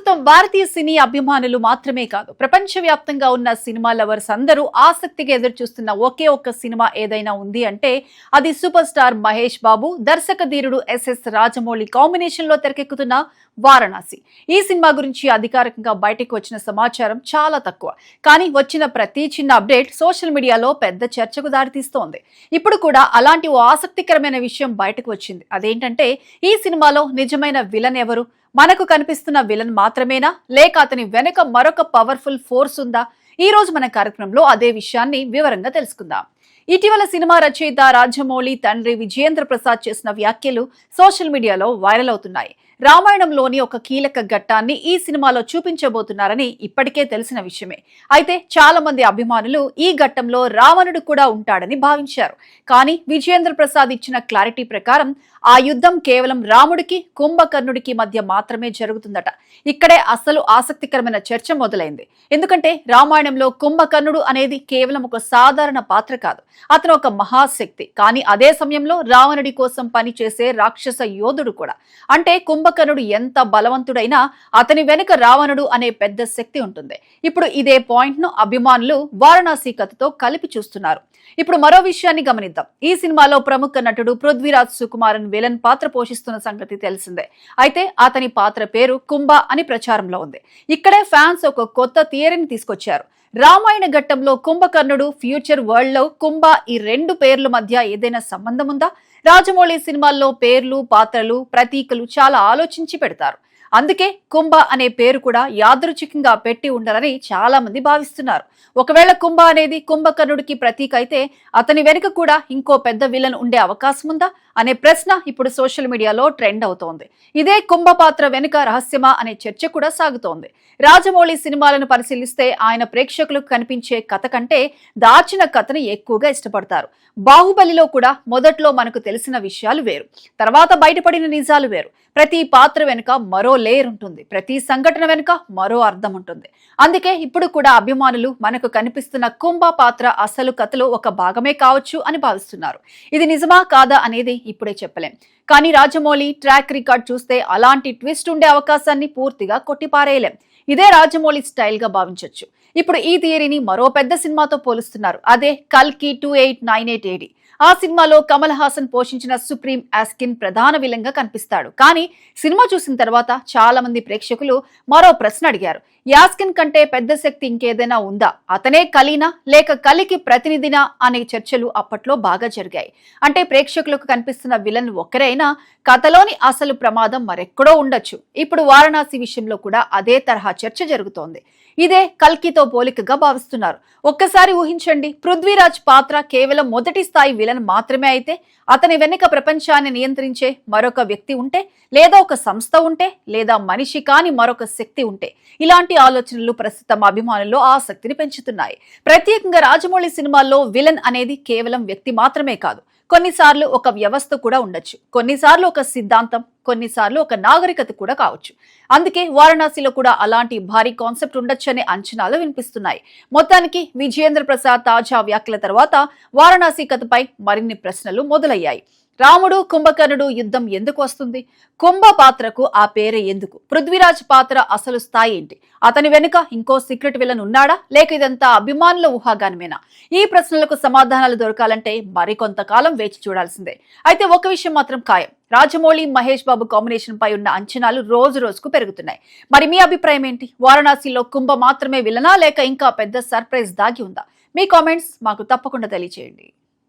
ప్రస్తుతం భారతీయ సినీ అభిమానులు మాత్రమే కాదు, ప్రపంచవ్యాప్తంగా ఉన్న సినిమా లవర్స్ అందరూ ఆసక్తిగా ఎదురుచూస్తున్న ఒకే ఒక్క సినిమా ఏదైనా ఉంది అంటే అది సూపర్ స్టార్ మహేష్ బాబు, దర్శక ధీరుడు ఎస్ఎస్ రాజమౌళి కాంబినేషన్ లో తెరకెక్కుతున్న వారణాసి. ఈ సినిమా గురించి అధికారికంగా బయటకు వచ్చిన సమాచారం చాలా తక్కువ. కానీ వచ్చిన ప్రతి చిన్న అప్డేట్ సోషల్ మీడియాలో పెద్ద చర్చకు దారితీస్తోంది. ఇప్పుడు కూడా అలాంటి ఓ ఆసక్తికరమైన విషయం బయటకు వచ్చింది. అదేంటంటే ఈ సినిమాలో నిజమైన విలన్ ఎవరు? మనకు కనిపిస్తున్న విలన్ మాత్రమేనా, లేక అతని వెనుక మరొక పవర్ఫుల్ ఫోర్స్ ఉందా? ఈ రోజు మన కార్యక్రమంలో అదే విషయాన్ని వివరంగా తెలుసుకుందాం. ఇటీవల సినిమా రచయిత రాజమౌళి తండ్రి విజయేంద్ర ప్రసాద్ చేసిన వ్యాఖ్యలు సోషల్ మీడియాలో వైరల్ అవుతున్నాయి. రామాయణంలోని ఒక కీలక ఘట్టాన్ని ఈ సినిమాలో చూపించబోతున్నారని ఇప్పటికే తెలిసిన విషయమే. అయితే చాలా మంది అభిమానులు ఈ ఘట్టంలో రావణుడు కూడా ఉంటాడని భావించారు. కానీ విజయేంద్ర ప్రసాద్ ఇచ్చిన క్లారిటీ ప్రకారం ఆ యుద్ధం కేవలం రాముడికి కుంభకర్ణుడికి మధ్య మాత్రమే జరుగుతుందట. ఇక్కడే అసలు ఆసక్తికరమైన చర్చ మొదలైంది. ఎందుకంటే రామాయణంలో కుంభకర్ణుడు అనేది కేవలం ఒక సాధారణ పాత్ర కాదు, అతను ఒక మహాశక్తి. కానీ అదే సమయంలో రావణుడి కోసం పనిచేసే రాక్షస యోధుడు కూడా. అంటే కుంభకర్ణుడు ఎంత బలవంతుడైనా అతని వెనుక రావణుడు అనే పెద్ద శక్తి ఉంటుంది. ఇప్పుడు ఇదే పాయింట్ ను అభిమానులు వారణాసి కథతో కలిపి చూస్తున్నారు. ఇప్పుడు మరో విషయాన్ని గమనిద్దాం. ఈ సినిమాలో ప్రముఖ నటుడు పృథ్వీరాజ్ సుకుమారన్ విలన్ పాత్ర పోషిస్తున్న సంగతి తెలిసిందే. అయితే అతని పాత్ర పేరు కుంభ అని ప్రచారంలో ఉంది. ఇక్కడే ఫ్యాన్స్ ఒక కొత్త థియరీని తీసుకొచ్చారు. రామాయణ ఘట్టంలో కుంభకర్ణుడు, ఫ్యూచర్ వరల్డ్ లో కుంభ, ఈ రెండు పేర్ల మధ్య ఏదైనా సంబంధం ఉందా? రాజమౌళి సినిమాల్లో పేర్లు, పాత్రలు, ప్రతీకలు చాలా ఆలోచించి పెడతారు. అందుకే కుంభ అనే పేరు కూడా యాదృచ్ఛికంగా పెట్టి ఉండాలని చాలా మంది భావిస్తున్నారు. ఒకవేళ కుంభ అనేది కుంభకర్ణుడికి ప్రతీక అయితే అతని వెనుక కూడా ఇంకో పెద్ద విలన్ ఉండే అవకాశం ఉందా అనే ప్రశ్న ఇప్పుడు సోషల్ మీడియాలో ట్రెండ్ అవుతోంది. ఇదే కుంభ పాత్ర వెనుక రహస్యమా అనే చర్చ కూడా సాగుతోంది. రాజమౌళి సినిమాలను పరిశీలిస్తే ఆయన ప్రేక్షకులకు కనిపించే కథ కంటే దాచిన కథను ఎక్కువగా ఇష్టపడతారు. బాహుబలిలో కూడా మొదట్లో మనకు తెలిసిన విషయాలు వేరు, తర్వాత బయటపడిన నిజాలు వేరు. ప్రతి పాత్ర వెనుక మరో లేయర్ ఉంటుంది, ప్రతి సంఘటన వెనుక మరో అర్థం ఉంటుంది. అందుకే ఇప్పుడు కూడా అభిమానులు మనకు కనిపిస్తున్న కుంభ పాత్ర అసలు కథలో ఒక భాగమే కావచ్చు అని భావిస్తున్నారు. ఇది నిజమా కాదా అనేది ఇప్పుడే చెప్పలేం. కానీ రాజమౌళి ట్రాక్ రికార్డ్ చూస్తే అలాంటి ట్విస్ట్ ఉండే అవకాశాన్ని పూర్తిగా కొట్టిపారేయలేం. ఇదే రాజమౌళి స్టైల్ గా భావించొచ్చు. ఇప్పుడు ఈ థియరీని మరో పెద్ద సినిమాతో పోలుస్తున్నారు. అదే కల్కి 2898 AD. ఆ సినిమాలో కమల్ హాసన్ పోషించిన సుప్రీం యాస్కిన్ ప్రధాన విలన్ గా కనిపిస్తాడు. కానీ సినిమా చూసిన తర్వాత చాలా మంది ప్రేక్షకులు మరో ప్రశ్న అడిగారు. యాస్కిన్ కంటే పెద్ద శక్తి ఇంకేదైనా ఉందా? అతనే కలినా లేక కలికి ప్రతినిధినా అనే చర్చలు అప్పట్లో బాగా జరిగాయి. అంటే ప్రేక్షకులకు కనిపిస్తున్న విలన్ ఒక్కరైనా కథలోని అసలు ప్రమాదం మరెక్కడో ఉండొచ్చు. ఇప్పుడు వారణాసి విషయంలో కూడా అదే తరహా చర్చ జరుగుతోంది. ఇదే కల్కితో పోలికగా భావిస్తున్నారు. ఒక్కసారి ఊహించండి, పృథ్వీరాజ్ పాత్ర కేవలం మొదటి స్థాయి విలన్ మాత్రమే అయితే అతని వెనుక ప్రపంచాన్ని నియంత్రించే మరొక వ్యక్తి ఉంటే, లేదా ఒక సంస్థ ఉంటే, లేదా మనిషి కాని మరొక శక్తి ఉంటే. ఇలాంటి ఆలోచనలు ప్రస్తుతం అభిమానుల్లో ఆసక్తిని పెంచుతున్నాయి. ప్రత్యేకంగా రాజమౌళి సినిమాల్లో విలన్ అనేది కేవలం వ్యక్తి మాత్రమే కాదు, కొన్నిసార్లు ఒక వ్యవస్థ కూడా ఉండొచ్చు, కొన్నిసార్లు ఒక సిద్ధాంతం, కొన్నిసార్లు ఒక నాగరికత కూడా కావచ్చు. అందుకే వారణాసిలో కూడా అలాంటి భారీ కాన్సెప్ట్ ఉండొచ్చనే అంచనాలు వినిపిస్తున్నాయి. మొత్తానికి విజయేంద్ర ప్రసాద్ తాజా వ్యాఖ్యల తర్వాత వారణాసి కథపై మరిన్ని ప్రశ్నలు మొదలయ్యాయి. రాముడు కుంభకర్ణుడు యుద్ధం ఎందుకు వస్తుంది? కుంభ పాత్రకు ఆ పేరే ఎందుకు? పృథ్వీరాజ్ పాత్ర అసలు స్థాయి ఏంటి? అతని వెనుక ఇంకో సీక్రెట్ విలన్ ఉన్నాడా, లేక ఇదంతా అభిమానుల ఊహాగానమేనా? ఈ ప్రశ్నలకు సమాధానాలు దొరకాలంటే మరికొంతకాలం వేచి చూడాల్సిందే. అయితే ఒక విషయం మాత్రం ఖాయం, రాజమౌళి మహేష్ బాబు కాంబినేషన్ పై ఉన్న అంచనాలు రోజు రోజుకు పెరుగుతున్నాయి. మరి మీ అభిప్రాయం ఏంటి? వారణాసిలో కుంభ మాత్రమే విలనా, లేక ఇంకా పెద్ద సర్ప్రైజ్ దాగి ఉందా? మీ కామెంట్స్ మాకు తప్పకుండా తెలియజేయండి.